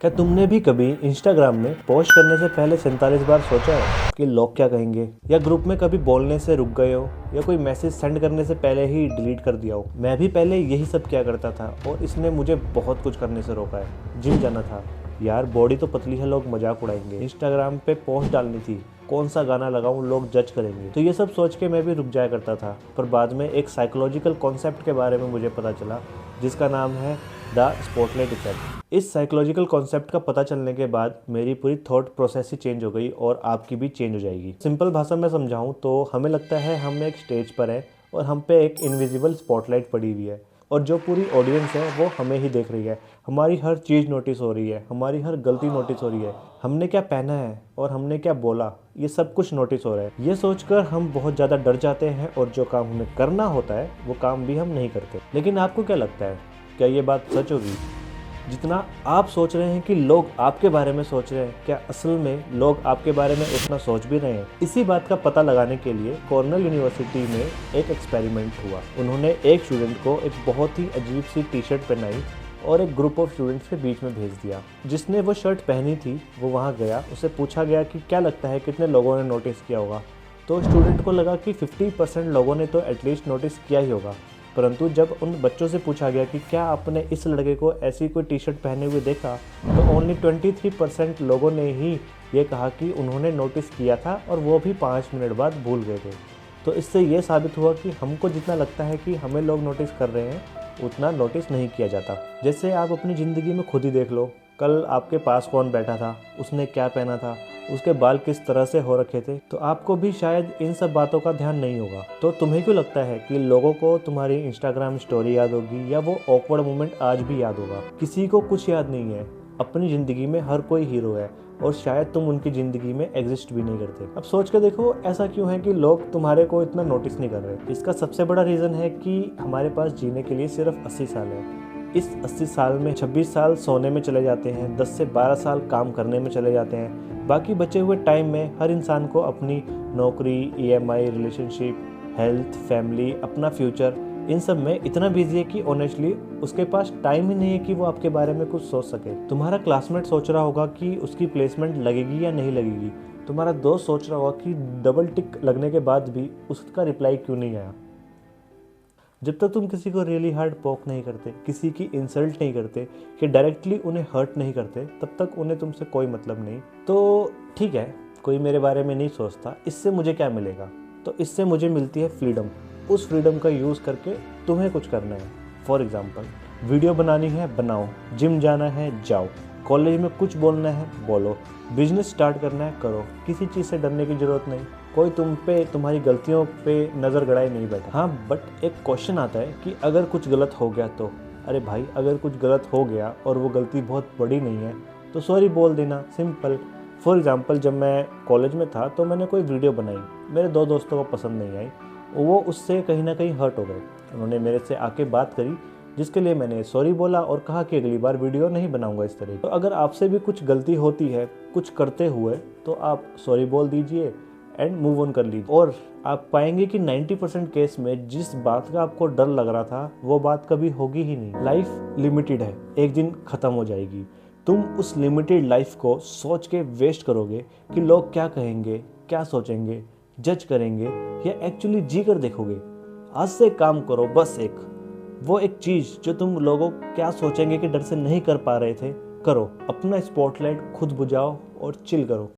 क्या तुमने भी कभी इंस्टाग्राम में पोस्ट करने से पहले 47 बार सोचा है कि लोग क्या कहेंगे, या ग्रुप में कभी बोलने से रुक गए हो, या कोई मैसेज सेंड करने से पहले ही डिलीट कर दिया हो? मैं भी पहले यही सब किया करता था और इसने मुझे बहुत कुछ करने से रोका है। जिम जाना था, यार बॉडी तो पतली है, लोग मजाक उड़ाएंगे। इंस्टाग्राम पे पोस्ट डालनी थी, कौन सा गाना लगाऊं, लोग जज करेंगे। तो ये सब सोच के मैं भी रुक जाया करता था। पर बाद में एक साइकोलॉजिकल कॉन्सेप्ट के बारे में मुझे पता चला, जिसका नाम है द स्पॉटलाइट इफेक्ट। इस साइकोलॉजिकल कॉन्सेप्ट का पता चलने के बाद मेरी पूरी थॉट प्रोसेस ही चेंज हो गई और आपकी भी चेंज हो जाएगी। सिंपल भाषा में समझाऊं तो हमें लगता है हम एक स्टेज पर हैं और हम पे एक इनविजिबल स्पॉटलाइट पड़ी हुई है और जो पूरी ऑडियंस है वो हमें ही देख रही है। हमारी हर चीज़ नोटिस हो रही है, हमारी हर गलती नोटिस हो रही है, हमने क्या पहना है और हमने क्या बोला, ये सब कुछ नोटिस हो रहा है। ये सोचकर हम बहुत ज़्यादा डर जाते हैं और जो काम हमें करना होता है वो काम भी हम नहीं करते। लेकिन आपको क्या लगता है, क्या ये बात सच होगी? जितना आप सोच रहे हैं कि लोग आपके बारे में सोच रहे हैं, क्या असल में लोग आपके बारे में उतना सोच भी रहे हैं? इसी बात का पता लगाने के लिए कॉर्नेल यूनिवर्सिटी में एक एक्सपेरिमेंट हुआ। उन्होंने एक स्टूडेंट को एक बहुत ही अजीब सी टी शर्ट पहनाई और एक ग्रुप ऑफ स्टूडेंट्स के बीच में भेज दिया। जिसने वो शर्ट पहनी थी वो वहाँ गया, उसे पूछा गया कि क्या लगता है कितने लोगों ने नोटिस किया होगा। तो स्टूडेंट को लगा कि 50% लोगों ने तो एटलीस्ट नोटिस किया ही होगा। परंतु जब उन बच्चों से पूछा गया कि क्या आपने इस लड़के को ऐसी कोई टी शर्ट पहने हुए देखा, तो ओनली 23% लोगों ने ही ये कहा कि उन्होंने नोटिस किया था और वो भी 5 मिनट बाद भूल गए थे। तो इससे ये साबित हुआ कि हमको जितना लगता है कि हमें लोग नोटिस कर रहे हैं, उतना नोटिस नहीं किया जाता। जैसे आप अपनी ज़िंदगी में खुद ही देख लो, कल आपके पास कौन बैठा था, उसने क्या पहना था, उसके बाल किस तरह से हो रखे थे, तो आपको भी शायद इन सब बातों का ध्यान नहीं होगा। तो तुम्हें क्यों लगता है कि लोगों को तुम्हारी इंस्टाग्राम स्टोरी याद होगी या वो ऑकवर्ड मोमेंट आज भी याद होगा? किसी को कुछ याद नहीं है। अपनी ज़िंदगी में हर कोई हीरो है और शायद तुम उनकी ज़िंदगी में एग्जिस्ट भी नहीं करते। अब सोच के देखो, ऐसा क्यों है कि लोग तुम्हारे को इतना नोटिस नहीं कर रहे? इसका सबसे बड़ा रीज़न है कि हमारे पास जीने के लिए सिर्फ 80 साल है। इस 80 साल में 26 साल सोने में चले जाते हैं, 10 से 12 साल काम करने में चले जाते हैं। बाकी बचे हुए टाइम में हर इंसान को अपनी नौकरी, ईएमआई, रिलेशनशिप, हेल्थ, फैमिली, अपना फ्यूचर, इन सब में इतना बिजी है कि ऑनेस्टली उसके पास टाइम ही नहीं है कि वो आपके बारे में कुछ सोच सके। तुम्हारा क्लासमेट सोच रहा होगा कि उसकी प्लेसमेंट लगेगी या नहीं लगेगी। तुम्हारा दोस्त सोच रहा होगा कि डबल टिक लगने के बाद भी उसका रिप्लाई क्यों नहीं आया। जब तक तुम किसी को रियली हार्ड पोक नहीं करते, किसी की इंसल्ट नहीं करते, कि डायरेक्टली उन्हें हर्ट नहीं करते, तब तक उन्हें तुमसे कोई मतलब नहीं। तो ठीक है, कोई मेरे बारे में नहीं सोचता, इससे मुझे क्या मिलेगा? तो इससे मुझे मिलती है फ्रीडम। उस फ्रीडम का यूज़ करके तुम्हें कुछ करना है। फॉर एग्जाम्पल, वीडियो बनानी है बनाओ, जिम जाना है जाओ, कॉलेज में कुछ बोलना है बोलो, बिजनेस स्टार्ट करना है करो। किसी चीज़ से डरने की ज़रूरत नहीं। कोई तुम पे तुम्हारी गलतियों पे नज़र गड़ाए नहीं बैठा। हाँ, बट एक क्वेश्चन आता है कि अगर कुछ गलत हो गया तो? अरे भाई, अगर कुछ गलत हो गया और वो गलती बहुत बड़ी नहीं है तो सॉरी बोल देना, सिंपल। फॉर एग्जांपल, जब मैं कॉलेज में था तो मैंने कोई वीडियो बनाई, मेरे 2 दोस्तों को पसंद नहीं आई, वो उससे कहीं ना कहीं हर्ट हो गए। उन्होंने मेरे से आके बात करी, जिसके लिए मैंने सॉरी बोला और कहा कि अगली बार वीडियो नहीं बनाऊंगा इस तरह। तो अगर आपसे भी कुछ गलती होती है कुछ करते हुए, तो आप सॉरी बोल दीजिए एंड मूव ऑन कर लीजिए। और आप पाएंगे कि 90% केस में जिस बात का आपको डर लग रहा था वो बात कभी होगी ही नहीं। लाइफ लिमिटेड है, एक दिन ख़त्म हो जाएगी। तुम उस लिमिटेड लाइफ को सोच के वेस्ट करोगे कि लोग क्या कहेंगे, क्या सोचेंगे, जज करेंगे, या एक्चुअली जी कर देखोगे? आज से काम करो, बस वो एक चीज़ जो तुम लोगों क्या सोचेंगे कि डर से नहीं कर पा रहे थे, करो। अपना स्पॉटलाइट खुद बुझाओ और चिल करो।